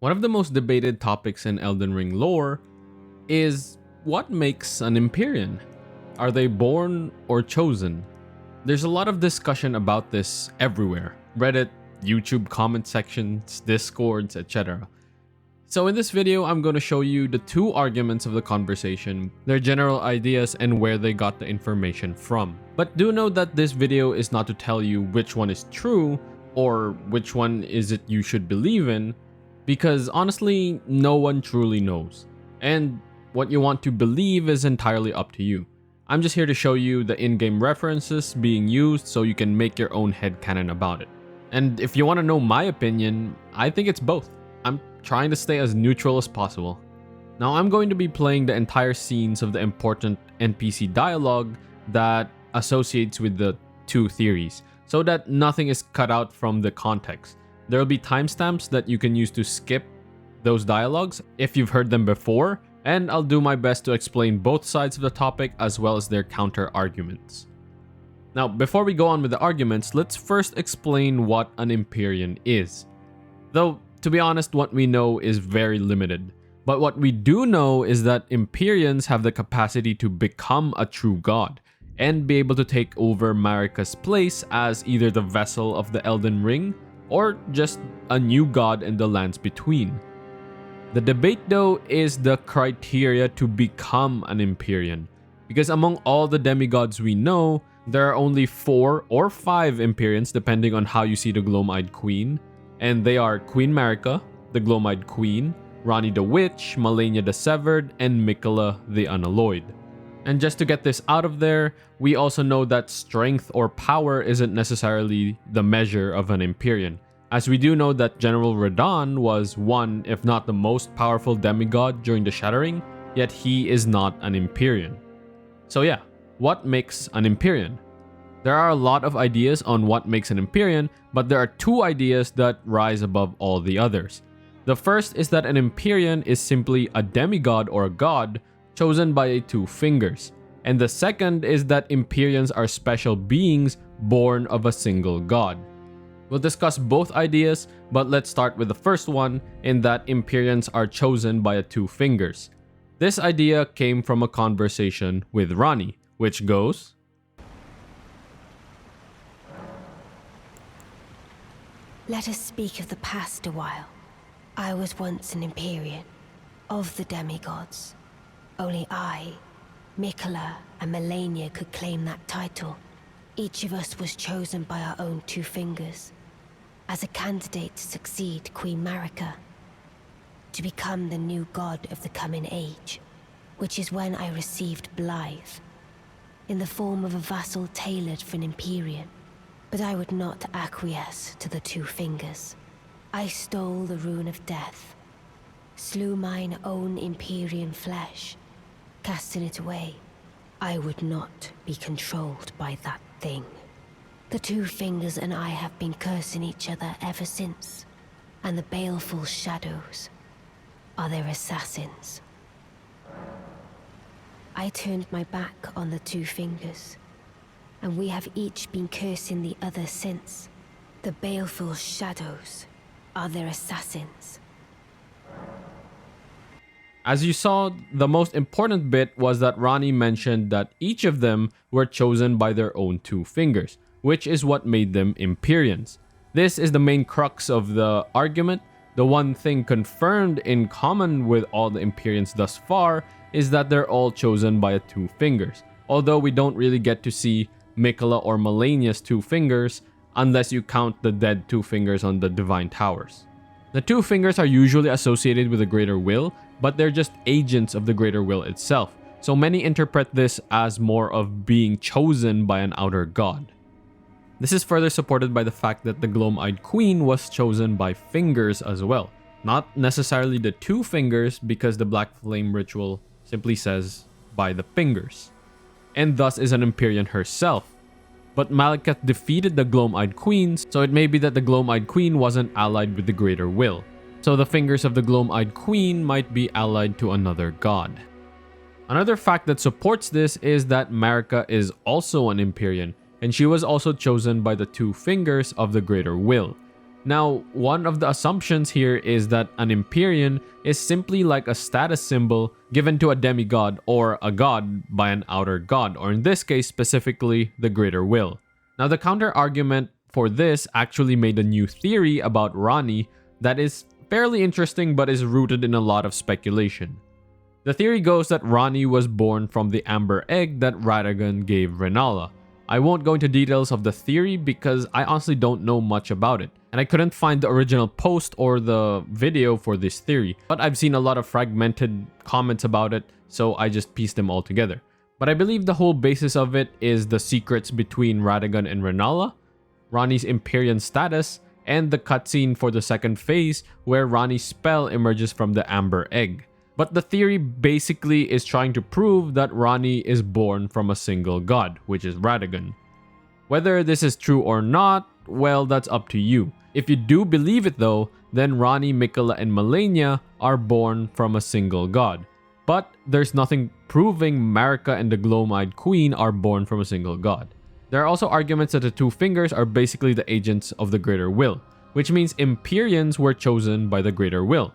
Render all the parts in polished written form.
One of the most debated topics in Elden Ring lore is what makes an Empyrean? Are they born or chosen? There's a lot of discussion about this everywhere. Reddit, YouTube comment sections, Discords, etc. So in this video, I'm going to show you the two arguments of the conversation, their general ideas, and where they got the information from. But do note that this video is not to tell you which one is true or which one is it you should believe in, because honestly, no one truly knows. And what you want to believe is entirely up to you. I'm just here to show you the in-game references being used so you can make your own headcanon about it. And if you want to know my opinion, I think it's both. I'm trying to stay as neutral as possible. Now I'm going to be playing the entire scenes of the important NPC dialogue that associates with the two theories, so that nothing is cut out from the context. There will be timestamps that you can use to skip those dialogues if you've heard them before, and I'll do my best to explain both sides of the topic as well as their counter arguments. Now, before we go on with the arguments, let's first explain what an Empyrean is. Though, to be honest, what we know is very limited. But what we do know is that Empyreans have the capacity to become a true god and be able to take over Marika's place as either the vessel of the Elden Ring or just a new god in the lands between. The debate though is the criteria to become an Empyrean, because among all the demigods we know, there are only 4 or 5 Empyreans depending on how you see the Gloam-Eyed Queen, and they are Queen Marika, the Gloam-Eyed Queen, Ranni the Witch, Melina the Severed, and Miquella the Unalloyed. And just to get this out of there, we also know that strength or power isn't necessarily the measure of an Empyrean, as we do know that General Radahn was one, if not the most powerful demigod during the Shattering, yet he is not an Empyrean. So yeah, what makes an Empyrean? There are a lot of ideas on what makes an Empyrean, but there are 2 ideas that rise above all the others. The first is that an Empyrean is simply a demigod or a god chosen by 2 fingers. And the second is that Empyreans are special beings born of a single god. We'll discuss both ideas, but let's start with the first one, in that Empyreans are chosen by 2 fingers. This idea came from a conversation with Ranni, which goes, "Let us speak of the past a while. I was once an Empyrean, of the demigods. Only I, Miquella, and Melina could claim that title. Each of us was chosen by our own 2 fingers, as a candidate to succeed Queen Marika, to become the new god of the coming age, which is when I received Blythe, in the form of a vassal tailored for an Empyrean. But I would not acquiesce to the 2 fingers. I stole the rune of death, slew mine own Empyrean flesh, casting it away. I would not be controlled by that thing. The 2 fingers and I have been cursing each other ever since, and the baleful shadows are their assassins. I turned my back on the 2 fingers, and we have each been cursing the other since. The baleful shadows are their assassins." As you saw, the most important bit was that Ranni mentioned that each of them were chosen by their own 2 fingers, which is what made them Empyreans. This is the main crux of the argument. The one thing confirmed in common with all the Empyreans thus far is that they're all chosen by 2 fingers, although we don't really get to see Miquella or Melina's 2 fingers unless you count the dead 2 fingers on the Divine Towers. The 2 fingers are usually associated with the Greater Will, but they're just agents of the Greater Will itself, so many interpret this as more of being chosen by an outer god. This is further supported by the fact that the Gloam-Eyed Queen was chosen by fingers as well, not necessarily the 2 fingers, because the Black Flame ritual simply says by the fingers, and thus is an Empyrean herself. But Malekith defeated the Gloam-Eyed Queen, so it may be that the Gloam-Eyed Queen wasn't allied with the Greater Will. So the fingers of the Gloam-Eyed Queen might be allied to another god. Another fact that supports this is that Marika is also an Empyrean, and she was also chosen by the 2 fingers of the Greater Will. Now, one of the assumptions here is that an Empyrean is simply like a status symbol given to a demigod or a god by an outer god, or in this case specifically, the Greater Will. Now, the counter argument for this actually made a new theory about Ranni that is fairly interesting but is rooted in a lot of speculation. The theory goes that Ranni was born from the amber egg that Radagon gave Renala. I won't go into details of the theory because I honestly don't know much about it, and I couldn't find the original post or the video for this theory, but I've seen a lot of fragmented comments about it, so I just pieced them all together. But I believe the whole basis of it is the secrets between Radagon and Renala, Ranni's Empyrean status, and the cutscene for the second phase where Ranni's spell emerges from the amber egg. But the theory basically is trying to prove that Ranni is born from a single god, which is Radagon. Whether this is true or not, well, that's up to you. If you do believe it though, then Ranni, Miquella, and Melina are born from a single god. But there's nothing proving Marika and the Gloam-Eyed Queen are born from a single god. There are also arguments that the two fingers are basically the agents of the Greater Will, which means Empyreans were chosen by the Greater Will.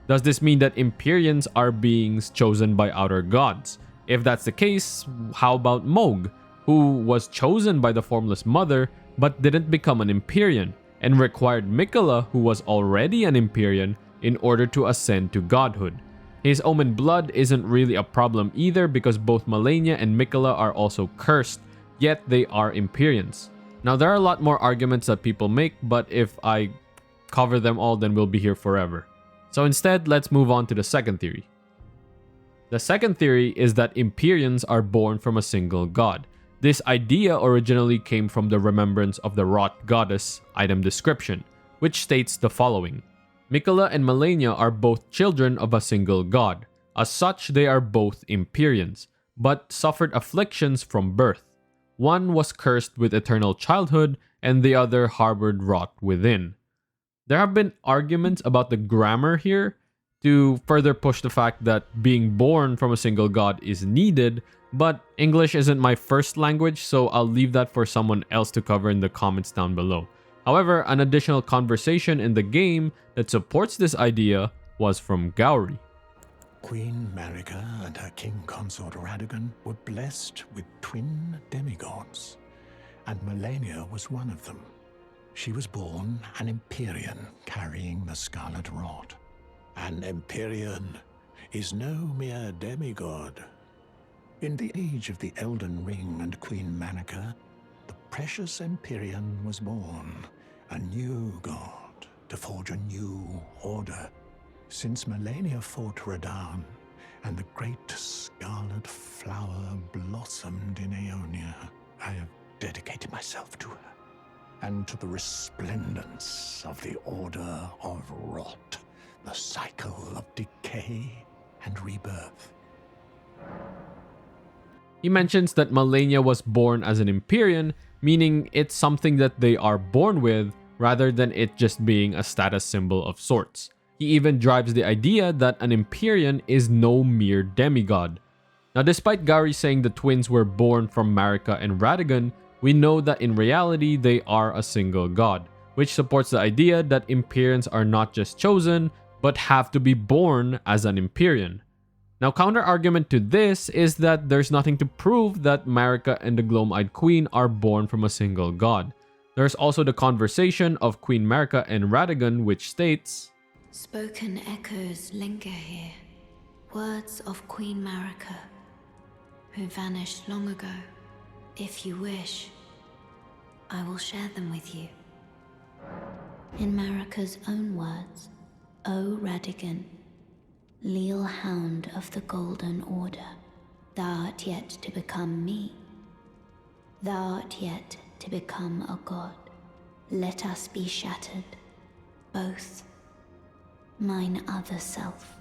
Does this mean that Empyreans are beings chosen by outer gods? If that's the case, how about Mohg, who was chosen by the Formless Mother but didn't become an Empyrean, and required Miquella, who was already an Empyrean, in order to ascend to godhood? His omen blood isn't really a problem either because both Melina and Miquella are also cursed, yet they are Empyreans. Now there are a lot more arguments that people make, but if I cover them all, then we'll be here forever. So instead, let's move on to the second theory. The second theory is that Empyreans are born from a single god. This idea originally came from the remembrance of the wrought goddess item description, which states the following. Miquella and Melina are both children of a single god. As such, they are both Empyreans, but suffered afflictions from birth. One was cursed with eternal childhood, and the other harbored rot within. There have been arguments about the grammar here to further push the fact that being born from a single god is needed, but English isn't my first language, so I'll leave that for someone else to cover in the comments down below. However, an additional conversation in the game that supports this idea was from Gowry. Queen Marika and her king consort Radagon were blessed with twin demigods, and Melina was one of them. She was born an Empyrean carrying the Scarlet Rod. An Empyrean is no mere demigod. In the age of the Elden Ring and Queen Marika, the precious Empyrean was born, a new god to forge a new order. Since Melina fought Radahn and the great scarlet flower blossomed in Aeonia, I have dedicated myself to her and to the resplendence of the Order of Rot, the cycle of decay and rebirth. He mentions that Melina was born as an Empyrean, meaning it's something that they are born with rather than it just being a status symbol of sorts. He even drives the idea that an Empyrean is no mere demigod. Now, despite Gowry saying the twins were born from Marika and Radagon, we know that in reality they are a single god, which supports the idea that Empyreans are not just chosen, but have to be born as an Empyrean. Now, counter-argument to this is that there's nothing to prove that Marika and the Gloam-Eyed Queen are born from a single god. There's also the conversation of Queen Marika and Radagon, which states, Spoken echoes linger here, words of Queen Marika, who vanished long ago. If you wish, I will share them with you. In Marika's own words, O Radagon, leal hound of the Golden Order, thou art yet to become me. Thou art yet to become a god. Let us be shattered, both. Mine other self.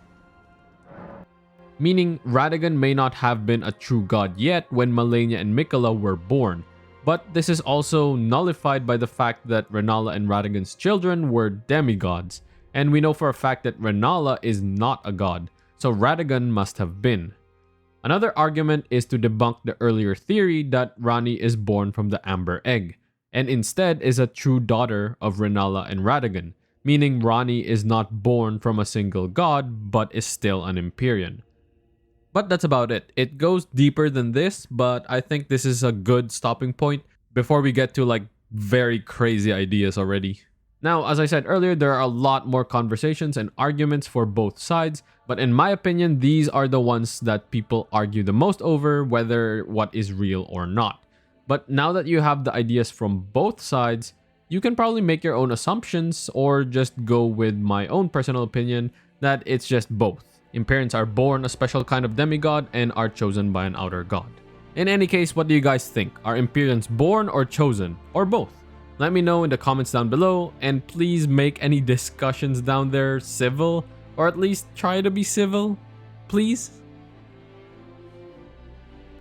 Meaning Radagon may not have been a true god yet when Melina and Miquella were born, but this is also nullified by the fact that Renala and Radagon's children were demigods, and we know for a fact that Renala is not a god, so Radagon must have been. Another argument is to debunk the earlier theory that Ranni is born from the Amber Egg. and instead is a true daughter of Rennala and Radagon, meaning Ranni is not born from a single god but is still an Empyrean. But that's about it. It goes deeper than this, but I think this is a good stopping point before we get to like very crazy ideas already. Now, as I said earlier, there are a lot more conversations and arguments for both sides, but in my opinion, these are the ones that people argue the most over, whether what is real or not. But now that you have the ideas from both sides, you can probably make your own assumptions or just go with my own personal opinion that it's just both. Empyreans are born a special kind of demigod and are chosen by an outer god. In any case, what do you guys think? Are Empyreans born or chosen? Or both? Let me know in the comments down below, and please make any discussions down there civil, or at least try to be civil, please.